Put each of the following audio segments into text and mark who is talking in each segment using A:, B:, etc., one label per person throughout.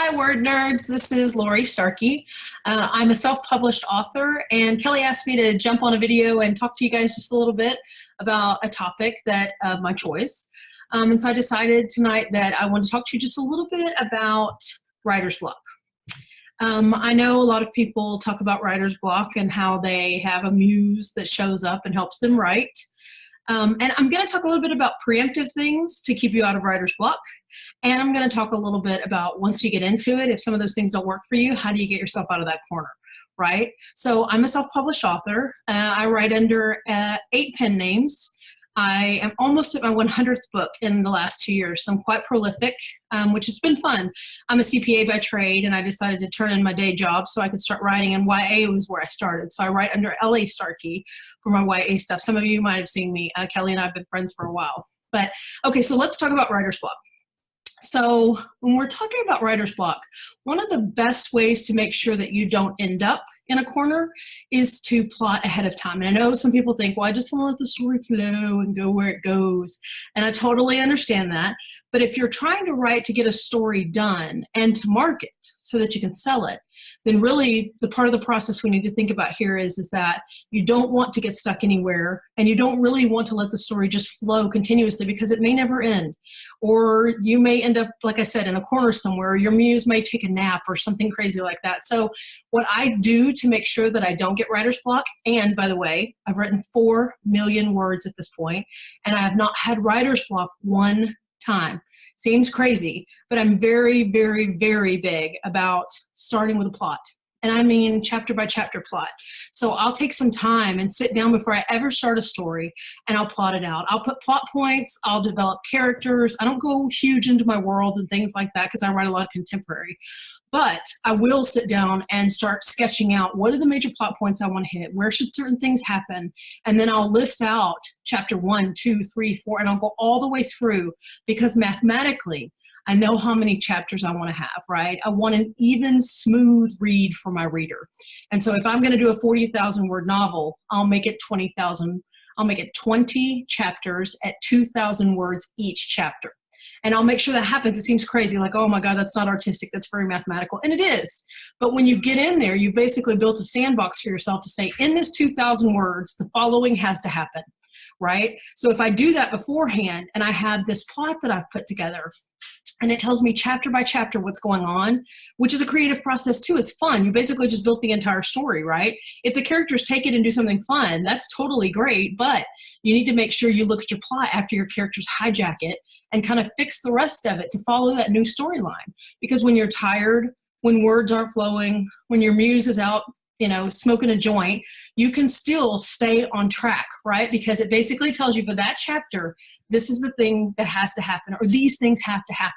A: Hi, WordNerds. This is Lori Starkey. I'm a self-published author, and Kelly asked me to jump on a video and talk to you guys just a little bit about a topic that of my choice. And so I decided tonight that I want to talk to you just a little bit about writer's block. I know a lot of people talk about writer's block and how they have a muse that shows up and helps them write. And I'm going to talk a little bit about preemptive things to keep you out of writer's block. And I'm going to talk a little bit about once you get into it, if some of those things don't work for you, how do you get yourself out of that corner, right? So I'm a self-published author. I write under 8 pen names. I am almost at my 100th book in the last 2 years, so I'm quite prolific, which has been fun. I'm a CPA by trade, and I decided to turn in my day job so I could start writing, and YA was where I started. So I write under LA Starkey for my YA stuff. Some of you might have seen me. Kelly and I have been friends for a while. But okay, so let's talk about writer's block. So when we're talking about writer's block, one of the best ways to make sure that you don't end up in a corner is to plot ahead of time. And I know some people think, well, I just want to let the story flow and go where it goes. And I totally understand that. But if you're trying to write to get a story done and to market so that you can sell it, then really the part of the process we need to think about here is that you don't want to get stuck anywhere, and you don't really want to let the story just flow continuously because it may never end. Or you may end up, like I said, in a corner somewhere, or your muse may take a nap or something crazy like that. So what I do to make sure that I don't get writer's block, and by the way, I've written 4 million words at this point, and I have not had writer's block one time. Seems crazy, but I'm very, very, very big about starting with a plot. And I mean chapter by chapter plot. So I'll take some time and sit down before I ever start a story, and I'll plot it out. I'll put plot points, I'll develop characters. I don't go huge into my worlds and things like that because I write a lot of contemporary. But I will sit down and start sketching out what are the major plot points I want to hit, where should certain things happen, and then I'll list out chapter 1, 2, 3, 4, and I'll go all the way through because mathematically, I know how many chapters I want to have, right? I want an even, smooth read for my reader. And so if I'm going to do a 40,000 word novel, I'll make it 20,000. I'll make it 20 chapters at 2,000 words each chapter. And I'll make sure that happens. It seems crazy, like, oh my God, that's not artistic, that's very mathematical. And it is. But when you get in there, you basically built a sandbox for yourself to say, in this 2,000 words, the following has to happen, right? So if I do that beforehand and I have this plot that I've put together, and it tells me chapter by chapter what's going on, which is a creative process too. It's fun. You basically just built the entire story, right? If the characters take it and do something fun, that's totally great, but you need to make sure you look at your plot after your characters hijack it and kind of fix the rest of it to follow that new storyline. Because when you're tired, when words aren't flowing, when your muse is out, you know, smoking a joint, you can still stay on track, right? Because it basically tells you for that chapter, this is the thing that has to happen, or these things have to happen.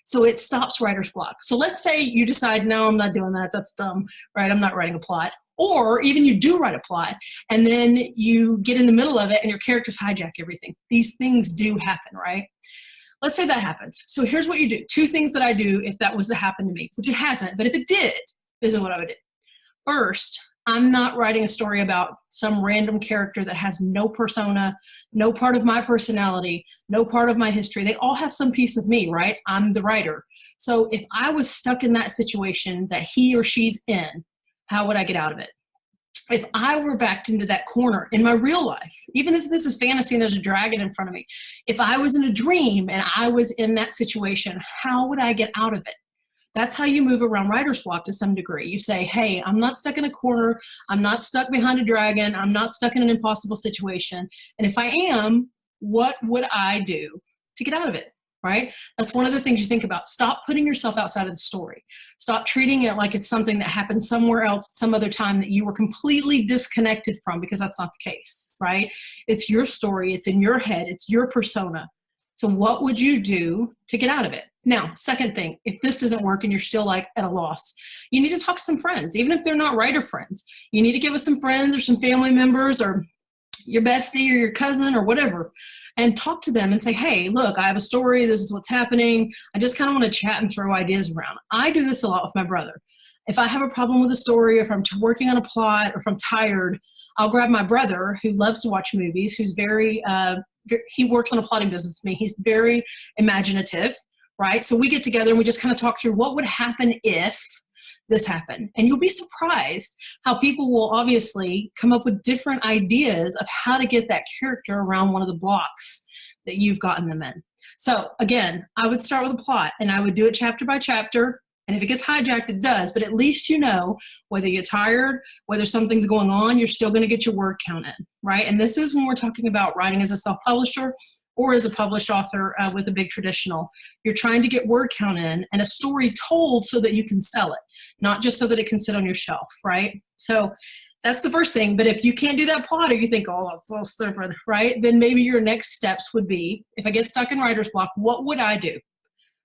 A: So it stops writer's block. So let's say you decide, no, I'm not doing that. That's dumb, right? I'm not writing a plot. Or even you do write a plot, and then you get in the middle of it and your characters hijack everything. These things do happen, right? Let's say that happens. So here's what you do. 2 things that I do if that was to happen to me, which it hasn't, but if it did, this is what I would do. First, I'm not writing a story about some random character that has no persona, no part of my personality, no part of my history. They all have some piece of me, right? I'm the writer. So if I was stuck in that situation that he or she's in, how would I get out of it? If I were backed into that corner in my real life, even if this is fantasy and there's a dragon in front of me, if I was in a dream and I was in that situation, how would I get out of it? That's how you move around writer's block to some degree. You say, hey, I'm not stuck in a corner. I'm not stuck behind a dragon. I'm not stuck in an impossible situation. And if I am, what would I do to get out of it, right? That's one of the things you think about. Stop putting yourself outside of the story. Stop treating it like it's something that happened somewhere else, some other time that you were completely disconnected from, because that's not the case, right? It's your story. It's in your head. It's your persona. So what would you do to get out of it? Now, second thing, if this doesn't work and you're still like at a loss, you need to talk to some friends, even if they're not writer friends. You need to get with some friends or some family members or your bestie or your cousin or whatever, and talk to them and say, hey, look, I have a story. This is what's happening. I just kind of want to chat and throw ideas around. I do this a lot with my brother. If I have a problem with a story, or if I'm working on a plot, or if I'm tired, I'll grab my brother who loves to watch movies, who's very, he works on a plotting business with me. He's very imaginative. right? So we get together and we just kind of talk through what would happen if this happened. And you'll be surprised how people will obviously come up with different ideas of how to get that character around one of the blocks that you've gotten them in. So again, I would start with a plot and I would do it chapter by chapter. And if it gets hijacked, it does, but at least you know whether you're tired, whether something's going on, you're still gonna get your word count in, right? And this is when we're talking about writing as a self-publisher or as a published author with a big traditional. You're trying to get word count in and a story told so that you can sell it, not just so that it can sit on your shelf, right? So that's the first thing. But if you can't do that plot or you think, oh, that's so stupid, right? Then maybe your next steps would be, if I get stuck in writer's block, what would I do?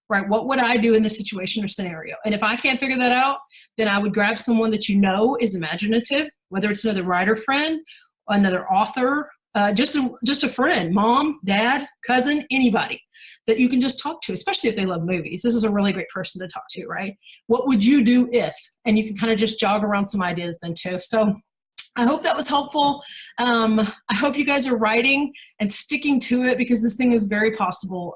A: Right? What would I do in this situation or scenario? And if I can't figure that out, then I would grab someone that you know is imaginative, whether it's another writer friend, another author, just a friend, mom, dad, cousin, anybody that you can just talk to, especially if they love movies. This is a really great person to talk to, right? What would you do if? And you can kind of just jog around some ideas then too. So I hope that was helpful. I hope you guys are writing and sticking to it because this thing is very possible.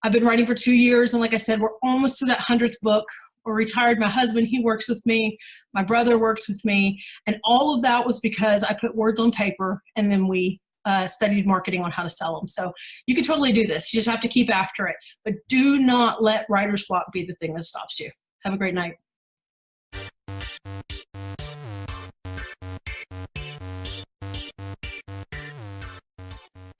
A: I've been writing for 2 years, and like I said, we're almost to that 100th book. We're retired. My husband, he works with me. My brother works with me. And all of that was because I put words on paper, and then we studied marketing on how to sell them. So you can totally do this. You just have to keep after it. But do not let writer's block be the thing that stops you. Have a great night.